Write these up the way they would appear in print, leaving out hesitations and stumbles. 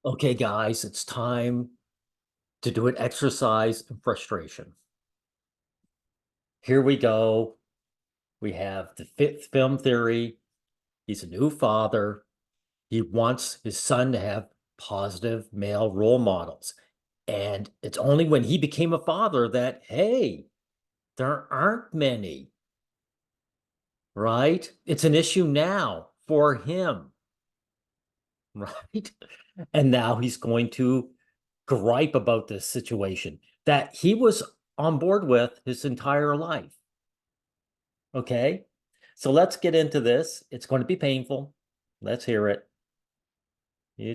Okay, guys, it's time to do an exercise in frustration. Here we go. We have the fifth film theory. He's a new father. He wants his son to have positive male role models. And it's only when he became a father that, hey, there aren't many, right? It's an issue now for him, right? And now he's going to gripe about this situation that he was on board with his entire life. Okay, so let's get into this. It's going to be painful. Let's hear it. Here.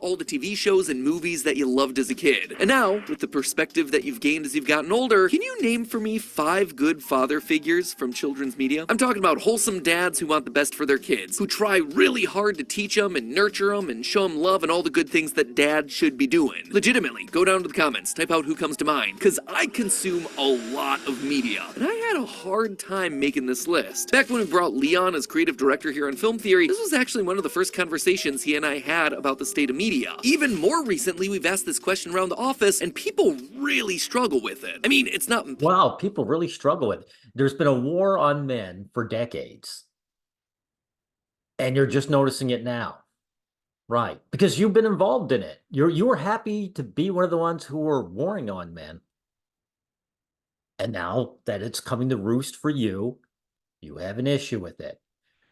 All the TV shows and movies that you loved as a kid. And now, with the perspective that you've gained as you've gotten older, can you name for me 5 good father figures from children's media? I'm talking about wholesome dads who want the best for their kids, who try really hard to teach them and nurture them and show them love and all the good things that dad should be doing. Legitimately, go down to the comments, type out who comes to mind, because I consume a lot of media, and I had a hard time making this list. Back when we brought Leon as creative director here on Film Theory, this was actually one of the first conversations he and I had about the state of media. Even more recently, we've asked this question around the office, and people really struggle with it. I mean, it's not... Wow, people really struggle with it. There's been a war on men for decades. And you're just noticing it now. Right. Because you've been involved in it. You were happy to be one of the ones who were warring on men. And now that it's coming to roost for you, you have an issue with it.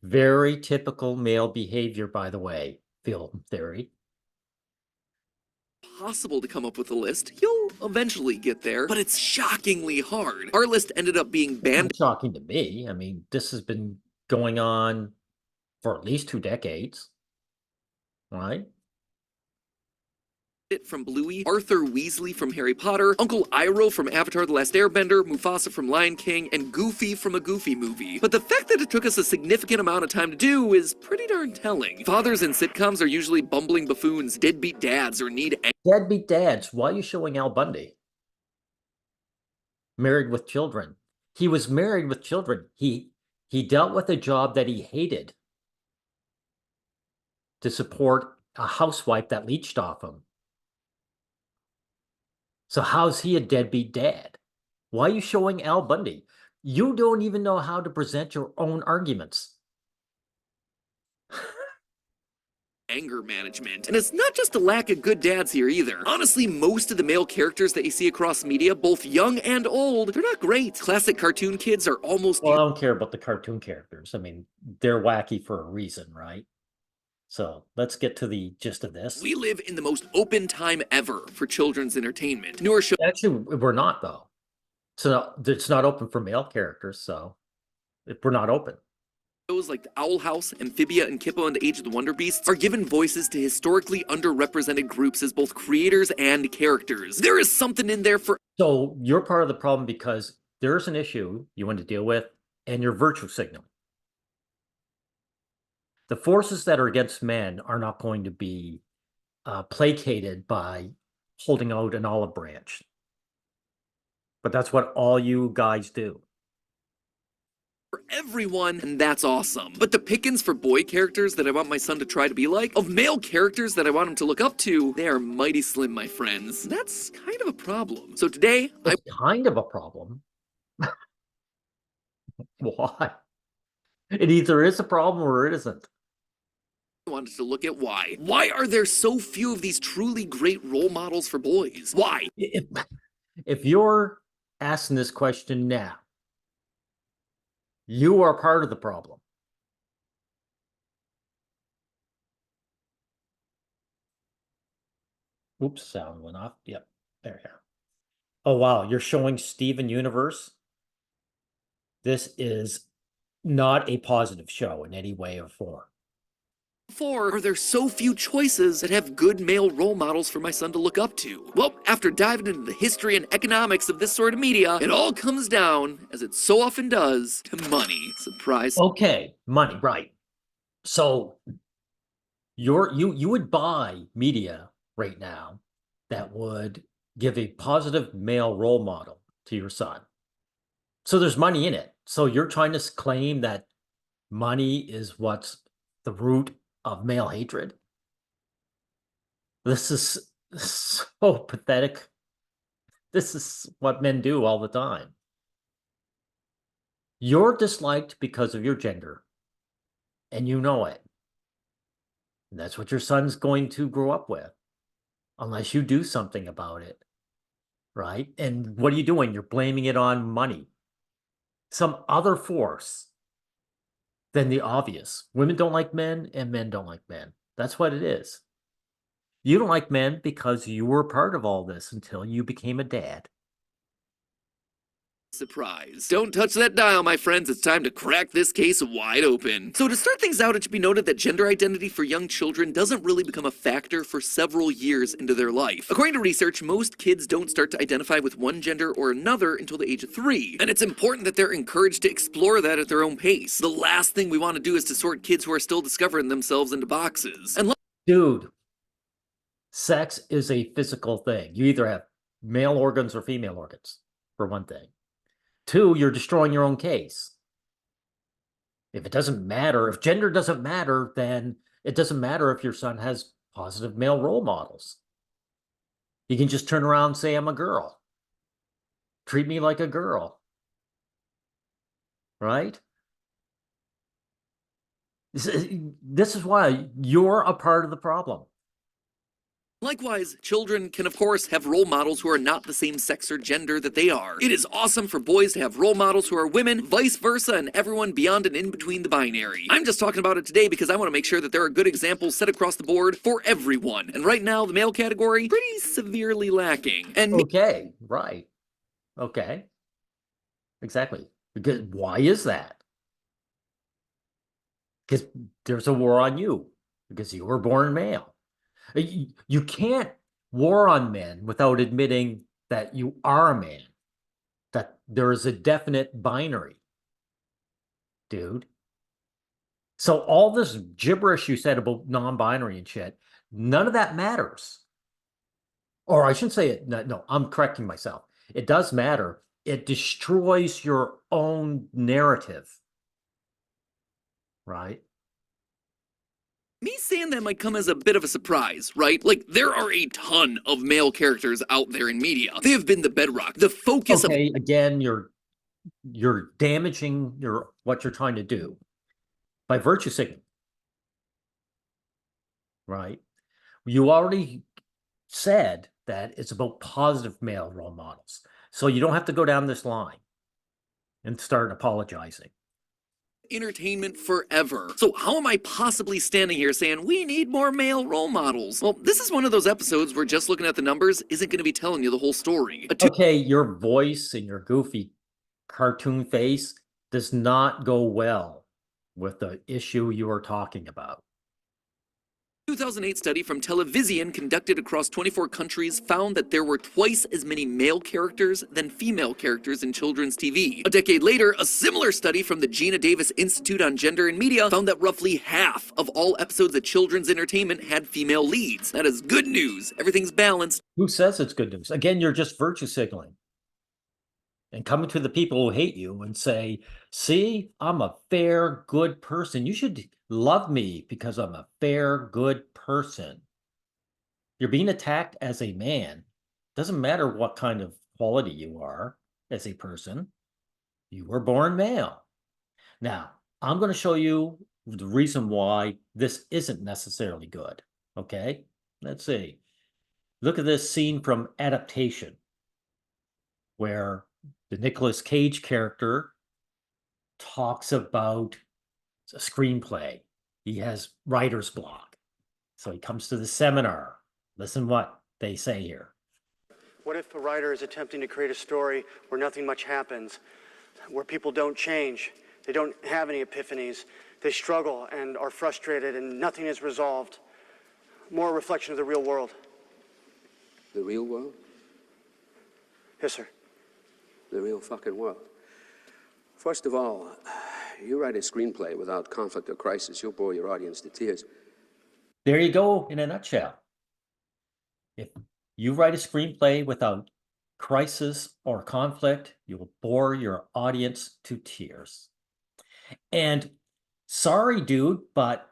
Very typical male behavior, by the way, film theory. Possible to come up with a list. You'll eventually get there, but it's shockingly hard. Our list ended up being banned. It's shocking to me. I mean, this has been going on for at least 2 decades, right? From Bluey, Arthur Weasley from Harry Potter, Uncle Iroh from Avatar The Last Airbender, Mufasa from Lion King, and Goofy from a Goofy movie. But the fact that it took us a significant amount of time to do is pretty darn telling. Fathers in sitcoms are usually bumbling buffoons, deadbeat dads, or need... Deadbeat dads. Why are you showing Al Bundy? Married with children. He was married with children. He dealt with a job that he hated to support a housewife that leached off him. So how's he a deadbeat dad? Why are you showing Al Bundy? You don't even know how to present your own arguments. Anger management. And it's not just a lack of good dads here either. Honestly, most of the male characters that you see across media, both young and old, they're not great. Classic cartoon kids are almost... Well, I don't care about the cartoon characters. I mean, they're wacky for a reason, right? So let's get to the gist of this. We live in the most open time ever for children's entertainment. Newer shows... Actually, we're not, though. So it's not open for male characters, so we're not open. Shows like The Owl House, Amphibia, and Kippo and the Age of the Wonder Beasts are given voices to historically underrepresented groups as both creators and characters. There is something in there for... So you're part of the problem because there's an issue you want to deal with, and you're virtue signaling. The forces that are against men are not going to be placated by holding out an olive branch. But that's what all you guys do. For everyone, and that's awesome. But the pickings for boy characters that I want my son to try to be like, of male characters that I want him to look up to, they are mighty slim, my friends. That's kind of a problem. So today, It's kind of a problem. Why? It either is a problem or it isn't. I wanted to look at why. Why are there so few of these truly great role models for boys? Why? If you're asking this question now, you are part of the problem. Oops, sound went off. Yep, there you are. Oh, wow, you're showing Steven Universe? This is not a positive show in any way or form. Four, are there so few choices that have good male role models for my son to look up to? Well, after diving into the history and economics of this sort of media, it all comes down, as it so often does, to money. Surprise. Okay, money, right. So you would buy media right now that would give a positive male role model to your son. So there's money in it. So you're trying to claim that money is what's the root of male hatred? This is so pathetic. This is what men do all the time. You're disliked because of your gender, and you know it. And that's what your son's going to grow up with, unless you do something about it, right? And what are you doing? You're blaming it on money, some other force than the obvious. Women don't like men, and men don't like men. That's what it is. You don't like men because you were part of all this until you became a dad. Surprise. Don't touch that dial, my friends. It's time to crack this case wide open. So to start things out, it should be noted that gender identity for young children doesn't really become a factor for several years into their life. According to research, most kids don't start to identify with one gender or another until the age of 3. And it's important that they're encouraged to explore that at their own pace. The last thing we want to do is to sort kids who are still discovering themselves into boxes. And Dude, sex is a physical thing. You either have male organs or female organs, for one thing. 2, you're destroying your own case. If it doesn't matter, if gender doesn't matter, then it doesn't matter if your son has positive male role models. You can just turn around and say, I'm a girl. Treat me like a girl. Right? This is why you're a part of the problem. likewise, children can of course have role models who are not the same sex or gender that they are. It is awesome for boys to have role models who are women, vice versa, and everyone beyond and in between the binary. I'm just talking about it today because I want to make sure that there are good examples set across the board for everyone. And right now, the male category, pretty severely lacking. And okay, right. Okay. Exactly. Because why is that? Because there's a war on you, because you were born male. You can't war on men without admitting that you are a man, that there is a definite binary, dude. So all this gibberish you said about non-binary and shit, none of that matters. Or I shouldn't say it. No, I'm correcting myself. It does matter. It destroys your own narrative, right? me saying that might come as a bit of a surprise, right? Like, there are a ton of male characters out there in media. They have been the bedrock, the focus of. Okay, again, you're damaging what you're trying to do by virtue signaling, right? You already said that it's about positive male role models. So you don't have to go down this line and start apologizing. Entertainment forever. So how am I possibly standing here saying we need more male role models? Well, this is one of those episodes where just looking at the numbers isn't going to be telling you the whole story. Okay, your voice and your goofy cartoon face does not go well with the issue you are talking about. 2008 study from Television conducted across 24 countries found that there were twice as many male characters than female characters in children's TV. A decade later, a similar study from the Gina Davis Institute on Gender and Media found that roughly half of all episodes of children's entertainment had female leads. That is good news. Everything's balanced. Who says it's good news? Again, you're just virtue signaling and coming to the people who hate you and say, see, I'm a fair, good person. You should love me because I'm a fair, good person. You're being attacked as a man. Doesn't matter what kind of quality you are as a person. You were born male. Now, I'm going to show you the reason why this isn't necessarily good. Okay? Let's see. Look at this scene from Adaptation, where the Nicolas Cage character talks about a screenplay. He has writer's block. So he comes to the seminar. Listen what they say here. What if a writer is attempting to create a story where nothing much happens, where people don't change, they don't have any epiphanies, they struggle and are frustrated and nothing is resolved? More a reflection of the real world. The real world? Yes, sir. The real fucking world. First of all, you write a screenplay without conflict or crisis, you'll bore your audience to tears. There you go in a nutshell. If you write a screenplay without crisis or conflict, you will bore your audience to tears. And sorry, dude, but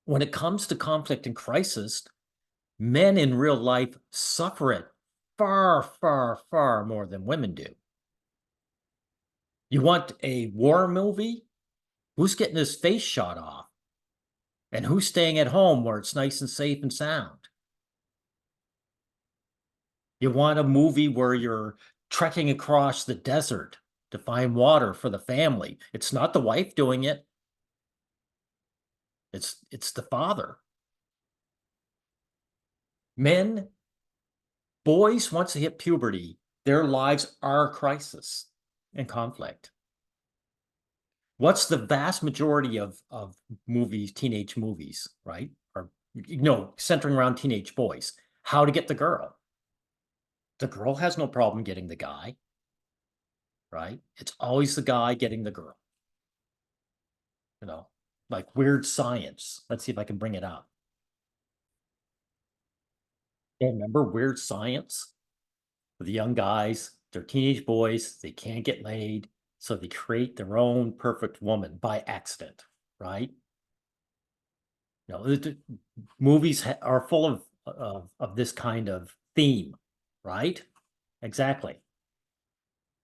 when it comes to conflict and crisis, Men in real life suffer it far, far, far more than women do. You want a war movie? Who's getting his face shot off? And who's staying at home where it's nice and safe and sound? You want a movie where you're trekking across the desert to find water for the family. It's not the wife doing it. It's the father. Men, boys, once they hit puberty, their lives are a crisis and conflict. What's the vast majority of movies, teenage movies, right? Or, centering around teenage boys. How to get the girl. The girl has no problem getting the guy, right? It's always the guy getting the girl. Like Weird Science. Let's see if I can bring it up. Yeah, remember Weird Science? The young guys, they're teenage boys, they can't get laid, so they create their own perfect woman by accident, right? Movies are full of this kind of theme, right? Exactly.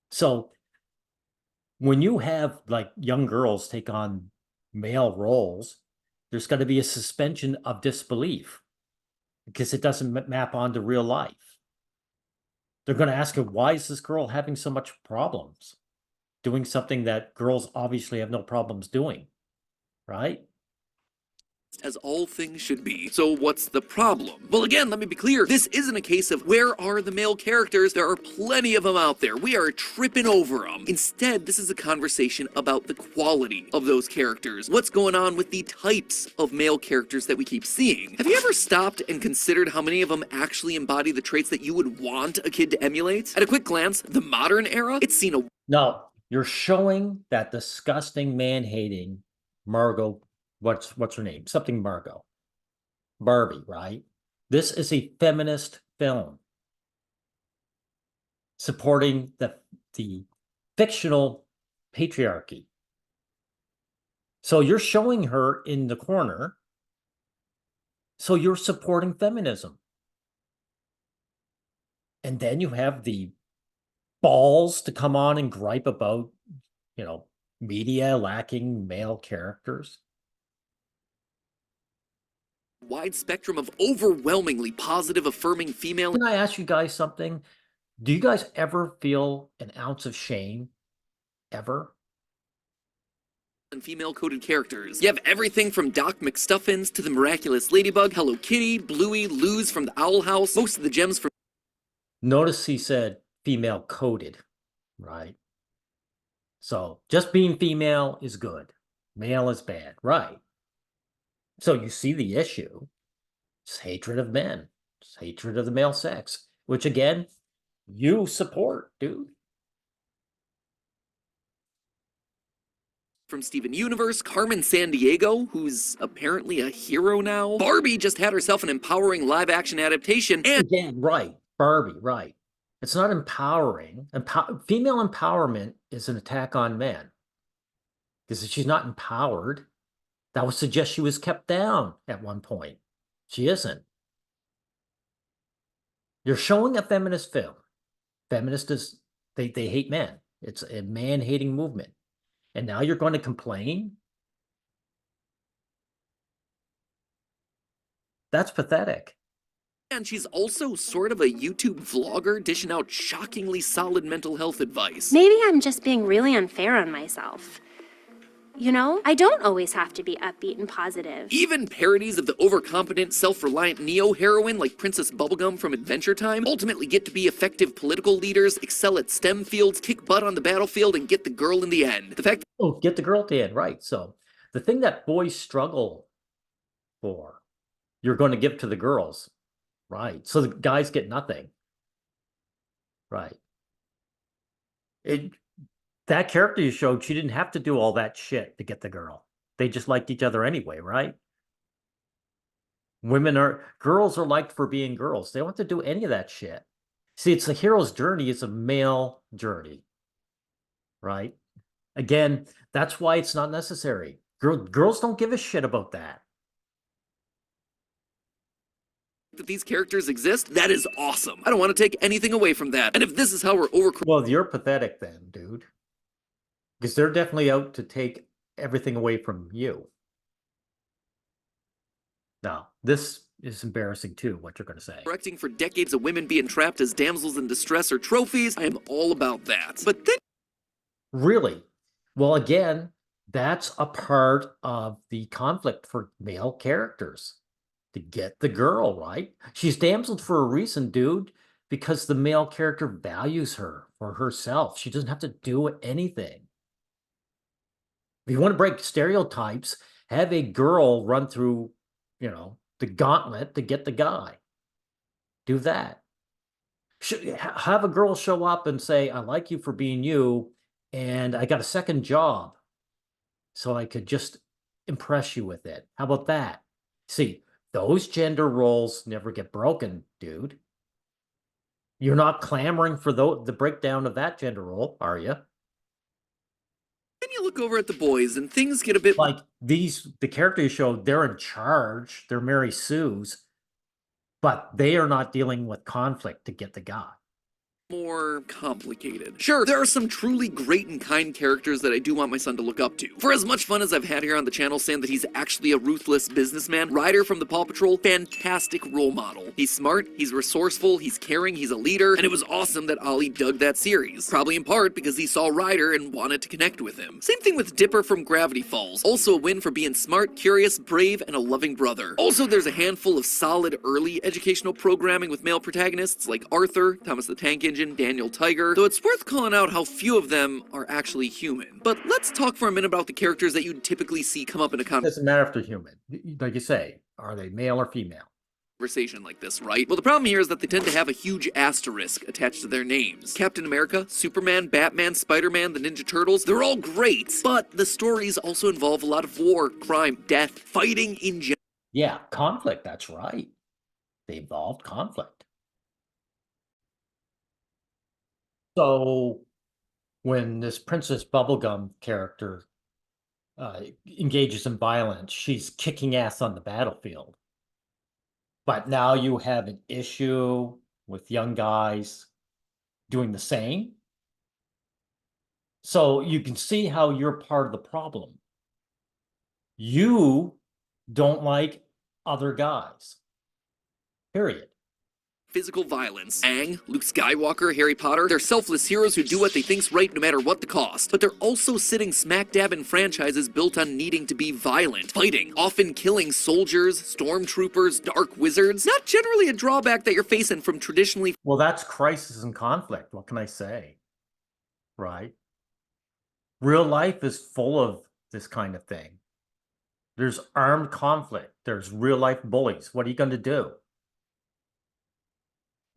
So when you have like young girls take on male roles, there's got to be a suspension of disbelief because it doesn't map onto real life. They're going to ask her, why is this girl having so much problems doing something that girls obviously have no problems doing, right? As all things should be. So what's the problem? Well, again, let me be clear. This isn't a case of where are the male characters? There are plenty of them out there. We are tripping over them. Instead, this is a conversation about the quality of those characters. What's going on with the types of male characters that we keep seeing? Have you ever stopped and considered how many of them actually embody the traits that you would want a kid to emulate? At a quick glance, the modern era, it's seen a... No, you're showing that disgusting man-hating Margot, what's her name? Something Margot. Barbie, right? This is a feminist film supporting the fictional patriarchy. So you're showing her in the corner. So you're supporting feminism. And then you have the balls to come on and gripe about, media lacking male characters. Wide spectrum of overwhelmingly positive, affirming female... Can I ask you guys something? Do you guys ever feel an ounce of shame? Ever? And female-coded characters. You have everything from Doc McStuffins to the Miraculous Ladybug, Hello Kitty, Bluey, Luz from the Owl House, most of the gems from... Notice he said female-coded, right? So just being female is good. Male is bad, right? So you see the issue. It's hatred of men. It's hatred of the male sex, which again, you support, dude. From Steven Universe, Carmen Sandiego, who's apparently a hero now. Barbie just had herself an empowering live-action adaptation, and... Again, right. Barbie, right. It's not empowering. Female empowerment is an attack on men. Because if she's not empowered, that would suggest she was kept down at one point. She isn't. You're showing a feminist film. Feminists, they hate men. It's a man-hating movement. And now you're going to complain? That's pathetic. And she's also sort of a YouTube vlogger dishing out shockingly solid mental health advice. Maybe I'm just being really unfair on myself. I don't always have to be upbeat and positive. Even parodies of the overconfident, self-reliant neo-heroine like Princess Bubblegum from Adventure Time ultimately get to be effective political leaders, excel at STEM fields, kick butt on the battlefield, and get the girl in the end. The fact... Oh, get the girl at the end, right. So the thing that boys struggle for, you're going to give to the girls, right? So the guys get nothing, right? That character you showed, she didn't have to do all that shit to get the girl. They just liked each other anyway, right? Girls are liked for being girls. They don't have to do any of that shit. See, it's the hero's journey. It's a male journey, right? Again, that's why it's not necessary. Girls don't give a shit about that. that these characters exist, that is awesome. I don't want to take anything away from that. And if this is how we're Well, you're pathetic then, dude. Because they're definitely out to take everything away from you. Now, this is embarrassing too, what you're going to say. correcting for decades of women being trapped as damsels in distress or trophies, I am all about that. But then Really? Well, again, that's a part of the conflict for male characters. To get the girl, right? She's damseled for a reason, dude, because the male character values her for herself. She doesn't have to do anything. If you want to break stereotypes, have a girl run through, the gauntlet to get the guy. Do that. Have a girl show up and say, I like you for being you, and I got a second job, so I could just impress you with it. How about that? See, those gender roles never get broken, dude. You're not clamoring for the breakdown of that gender role, are you? you look over at the boys and things get a bit Like the character you showed, they're in charge. They're Mary Sue's, but they are not dealing with conflict to get the guy. more complicated. Sure, there are some truly great and kind characters that I do want my son to look up to. For as much fun as I've had here on the channel saying that he's actually a ruthless businessman, Ryder from the Paw Patrol, fantastic role model. He's smart, he's resourceful, he's caring, he's a leader, and it was awesome that Ollie dug that series. Probably in part because he saw Ryder and wanted to connect with him. Same thing with Dipper from Gravity Falls. Also a win for being smart, curious, brave, and a loving brother. Also, there's a handful of solid early educational programming with male protagonists like Arthur, Thomas the Tank Engine, Daniel Tiger, though it's worth calling out how few of them are actually human. But let's talk for a minute about the characters that you'd typically see come up in a It doesn't matter if they're human. Like you say, are they male or female? conversation like this, right? Well, the problem here is that they tend to have a huge asterisk attached to their names. Captain America, Superman, Batman, Spider-Man, the Ninja Turtles, they're all great, but the stories also involve a lot of war, crime, death, fighting in general. Yeah, conflict, that's right. They involved conflict. So when this Princess Bubblegum character engages in violence, she's kicking ass on the battlefield. But now you have an issue with young guys doing the same. So you can see how you're part of the problem. You don't like other guys. Period. Physical violence. Aang, Luke Skywalker, Harry Potter, they're selfless heroes who do what they think's right no matter what the cost. But they're also sitting smack dab in franchises built on needing to be violent, fighting, often killing soldiers, stormtroopers, dark wizards. Not generally a drawback that you're facing from traditionally. Well, that's crisis and conflict. What can I say? Right? Real life is full of this kind of thing. There's armed conflict. There's real life bullies. What are you going to do?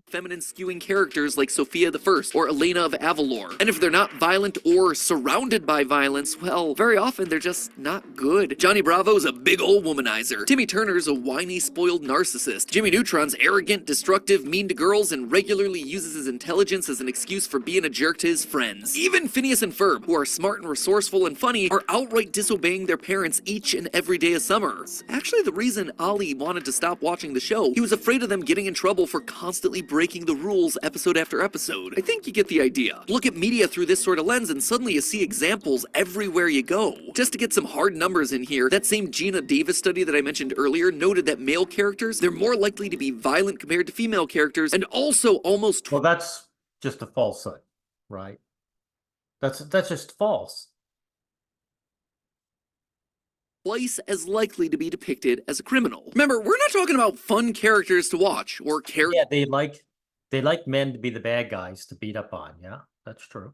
Feminine skewing characters like Sophia the First or Elena of Avalor. And if they're not violent or surrounded by violence, well, very often they're just not good. Johnny Bravo's a big ol' womanizer. Timmy Turner's a whiny, spoiled narcissist. Jimmy Neutron's arrogant, destructive, mean to girls, and regularly uses his intelligence as an excuse for being a jerk to his friends. Even Phineas and Ferb, who are smart and resourceful and funny, are outright disobeying their parents each and every day of summer. It's actually the reason Ollie wanted to stop watching the show. He was afraid of them getting in trouble for constantly breaking the rules episode after episode. I think you get the idea. Look at media through this sort of lens and suddenly you see examples everywhere you go. Just to get some hard numbers in here, that same Gina Davis study that I mentioned earlier noted that male characters, they're more likely to be violent compared to female characters, and also almost Well, that's just a falsehood, right? That's just false. twice as likely to be depicted as a criminal. Remember, we're not talking about fun characters to watch or characters. Yeah, they like men to be the bad guys to beat up on. Yeah, that's true.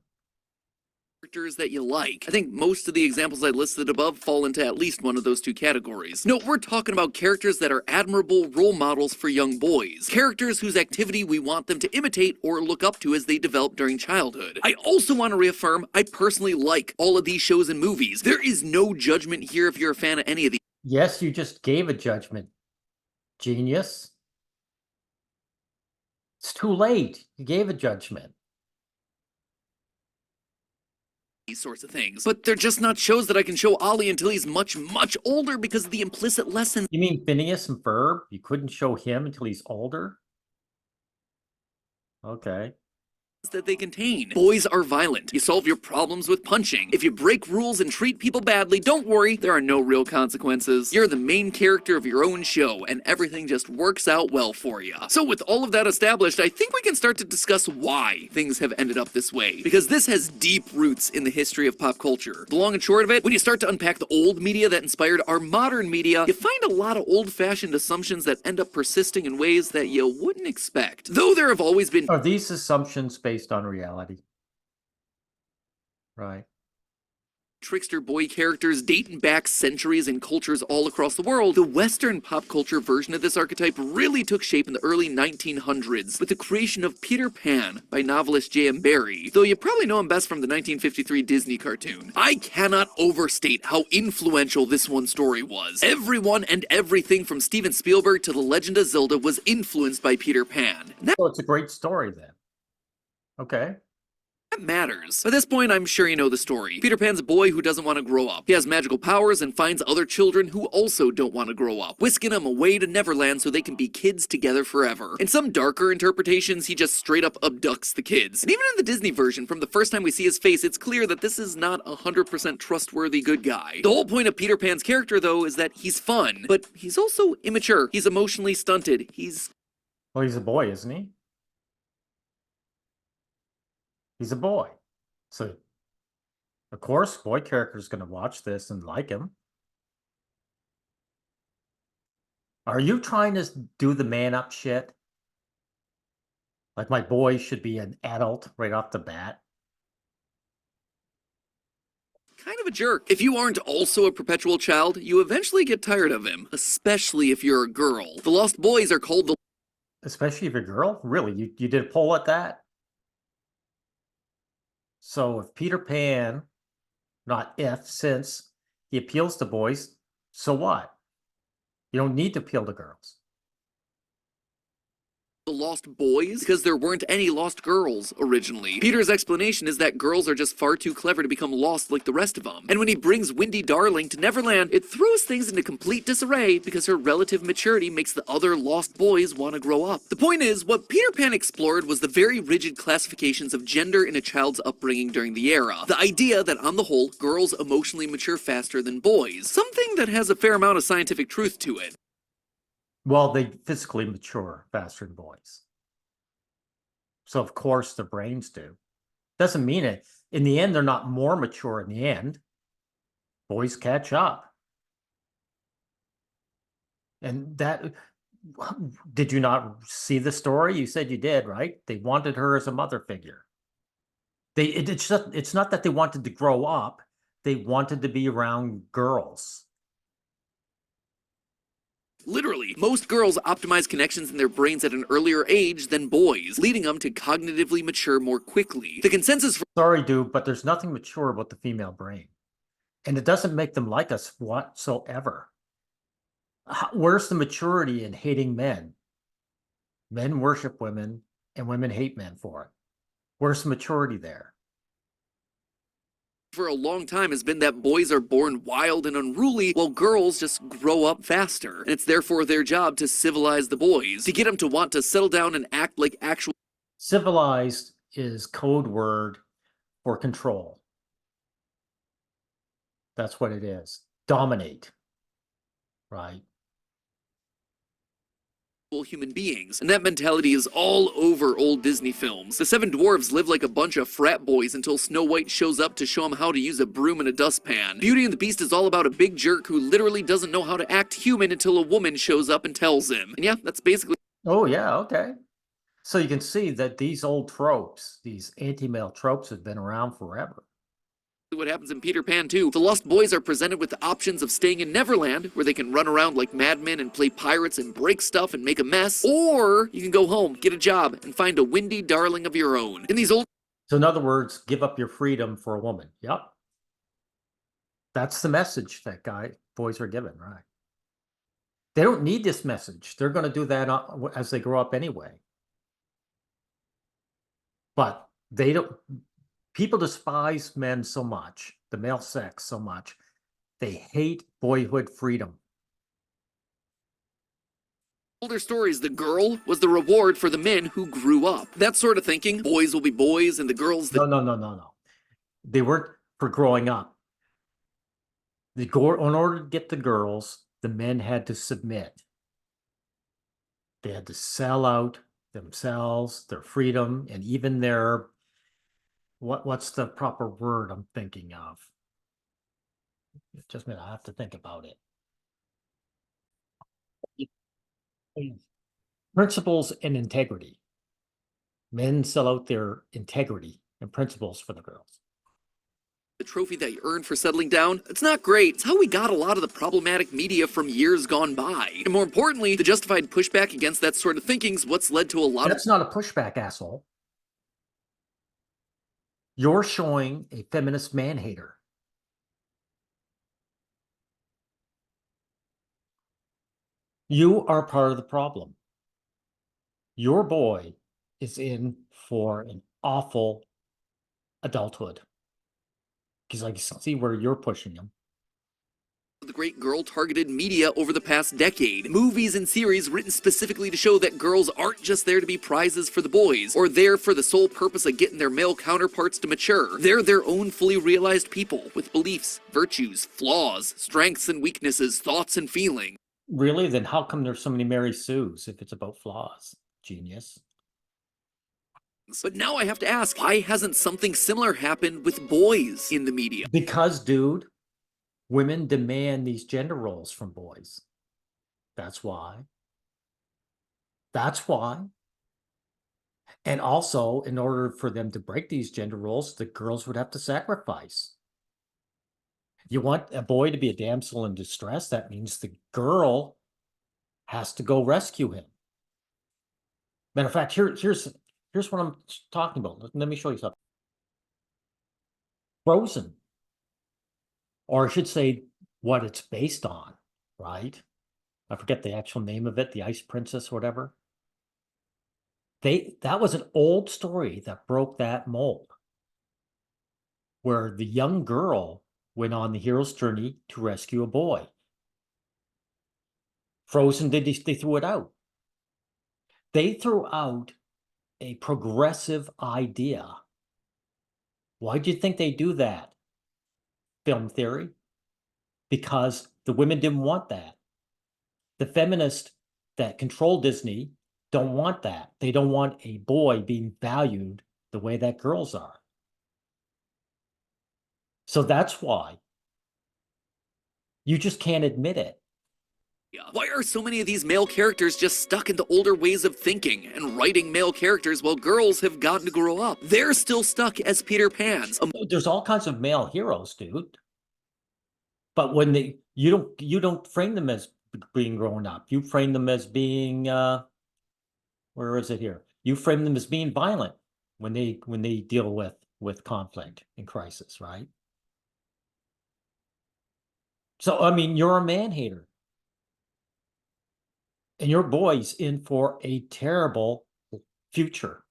That you like. I think most of the examples I listed above fall into at least one of those two categories. No, we're talking about characters that are admirable role models for young boys. Characters whose activity we want them to imitate or look up to as they develop during childhood. I also want to reaffirm, I personally like all of these shows and movies. There is no judgment here if you're a fan of any of these. Yes, you just gave a judgment, genius. It's too late. You gave a judgment. these sorts of things. But they're just not shows that I can show Ollie until he's much, much older because of the implicit lessons. You mean Phineas and Ferb? You couldn't show him until he's older? Okay. That they contain. Boys are violent. You solve your problems with punching. If you break rules and treat people badly, don't worry, there are no real consequences. You're the main character of your own show, and everything just works out well for you. So with all of that established, I think we can start to discuss why things have ended up this way. Because this has deep roots in the history of pop culture. The long and short of it, when you start to unpack the old media that inspired our modern media, you find a lot of old-fashioned assumptions that end up persisting in ways that you wouldn't expect. Though there have always been— Are these assumptions based on reality? Right. trickster boy characters dating back centuries and cultures all across the world, the Western pop culture version of this archetype really took shape in the early 1900s with the creation of Peter Pan by novelist J.M. Barrie, though you probably know him best from the 1953 Disney cartoon. I cannot overstate how influential this one story was. Everyone and everything from Steven Spielberg to The Legend of Zelda was influenced by Peter Pan. So it's a great story then. Okay. That matters. By this point, I'm sure you know the story. Peter Pan's a boy who doesn't want to grow up. He has magical powers and finds other children who also don't want to grow up, whisking them away to Neverland so they can be kids together forever. In some darker interpretations, he just straight up abducts the kids. And even in the Disney version, from the first time we see his face, it's clear that this is not a 100% trustworthy good guy. The whole point of Peter Pan's character, though, is that he's fun, but he's also immature. He's emotionally stunted. Well, he's a boy, isn't he? He's a boy. So, of course, boy character's going to watch this and like him. Are you trying to do the man up shit? Like my boy should be an adult right off the bat? kind of a jerk. If you aren't also a perpetual child, you eventually get tired of him, especially if you're a girl. The Lost Boys are called the— Especially if you're a girl? Really? You did a poll at that? So if Peter Pan, not if, since he appeals to boys, so what? You don't need to appeal to girls. Lost Boys because there weren't any lost girls originally. Peter's explanation is that girls are just far too clever to become lost like the rest of them. And when he brings Windy Darling to Neverland, it throws things into complete disarray because her relative maturity makes the other lost boys want to grow up. The point is, what Peter Pan explored was the very rigid classifications of gender in a child's upbringing during the era. The idea that on the whole, girls emotionally mature faster than boys. Something that has a fair amount of scientific truth to it. Well, they physically mature faster than boys. So, of course, their brains do. Doesn't mean it. In the end, they're not more mature in the end. Boys catch up. And that, did you not see the story? You said you did, right? They wanted her as a mother figure. It's not that they wanted to grow up. They wanted to be around girls. Literally, most girls optimize connections in their brains at an earlier age than boys, leading them to cognitively mature more quickly. The consensus for— Sorry, dude, but there's nothing mature about the female brain. And it doesn't make them like us whatsoever. Where's the maturity in hating men? Men worship women, and women hate men for it. Where's the maturity there? for a long time has been that boys are born wild and unruly while girls just grow up faster. And it's therefore their job to civilize the boys, to get them to want to settle down and act like actual— Civilized is code word for control. That's what it is. Dominate. Right? human beings. And that mentality is all over old Disney films. The seven dwarves live like a bunch of frat boys until Snow White shows up to show them how to use a broom and a dustpan. Beauty and the Beast is all about a big jerk who literally doesn't know how to act human until a woman shows up and tells him. And yeah, that's basically— Oh, yeah, okay. So you can see that these old tropes, these anti-male tropes, have been around forever. what happens in Peter Pan 2. The Lost Boys are presented with the options of staying in Neverland, where they can run around like madmen and play pirates and break stuff and make a mess, or you can go home, get a job, and find a windy darling of your own. In these old— So in other words, give up your freedom for a woman. Yep. That's the message that boys are given, right? They don't need this message. They're going to do that as they grow up anyway. But they don't. People despise men so much, the male sex so much, they hate boyhood freedom. Older stories, the girl was the reward for the men who grew up. That sort of thinking, boys will be boys and the girls the No. They weren't for growing up. In order to get the girls, the men had to submit. They had to sell out themselves, their freedom, and even their what's the proper word I'm thinking of? Just a minute, I have to think about it. Principles and integrity. Men sell out their integrity and principles for the girls. trophy that you earned for settling down. It's not great. It's how we got a lot of the problematic media from years gone by. And more importantly, the justified pushback against that sort of thinking's what's led to a lot That's not a pushback, asshole. You're showing a feminist man-hater. You are part of the problem. Your boy is in for an awful adulthood. Because I can see where you're pushing him. the great girl-targeted media over the past decade. Movies and series written specifically to show that girls aren't just there to be prizes for the boys, or there for the sole purpose of getting their male counterparts to mature. They're their own fully realized people, with beliefs, virtues, flaws, strengths and weaknesses, thoughts and feelings. Really? Then how come there's so many Mary Sues if it's about flaws? Genius. But now I have to ask, why hasn't something similar happened with boys in the media? Because, dude, women demand these gender roles from boys. That's why. That's why. And also, in order for them to break these gender roles, the girls would have to sacrifice. You want a boy to be a damsel in distress, that means the girl has to go rescue him. Matter of fact, here's what I'm talking about. Let me show you something. Frozen. Or I should say what it's based on, right? I forget the actual name of it, the Ice Princess, whatever. That was an old story that broke that mold, where the young girl went on the hero's journey to rescue a boy. Frozen, they threw it out. They threw out a progressive idea. Why do you think they do that? Film theory? Because the women didn't want that. The feminists that control Disney don't want that. They don't want a boy being valued the way that girls are. So that's why. You just can't admit it. Why are so many of these male characters just stuck in the older ways of thinking and writing male characters while girls have gotten to grow up? They're still stuck as Peter Pans. There's all kinds of male heroes, dude. But when you don't frame them as being grown up. You frame them as being where is it here? You frame them as being violent when they deal with conflict and crisis, right? So I mean, you're a man-hater. And your boy's in for a terrible future.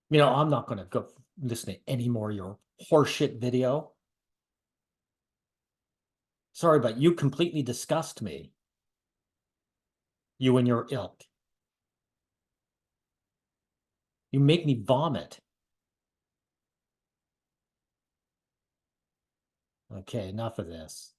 You know, I'm not going to go listen to any more of your horseshit video. Sorry, but you completely disgust me. You and your ilk. You make me vomit. Okay, enough of this.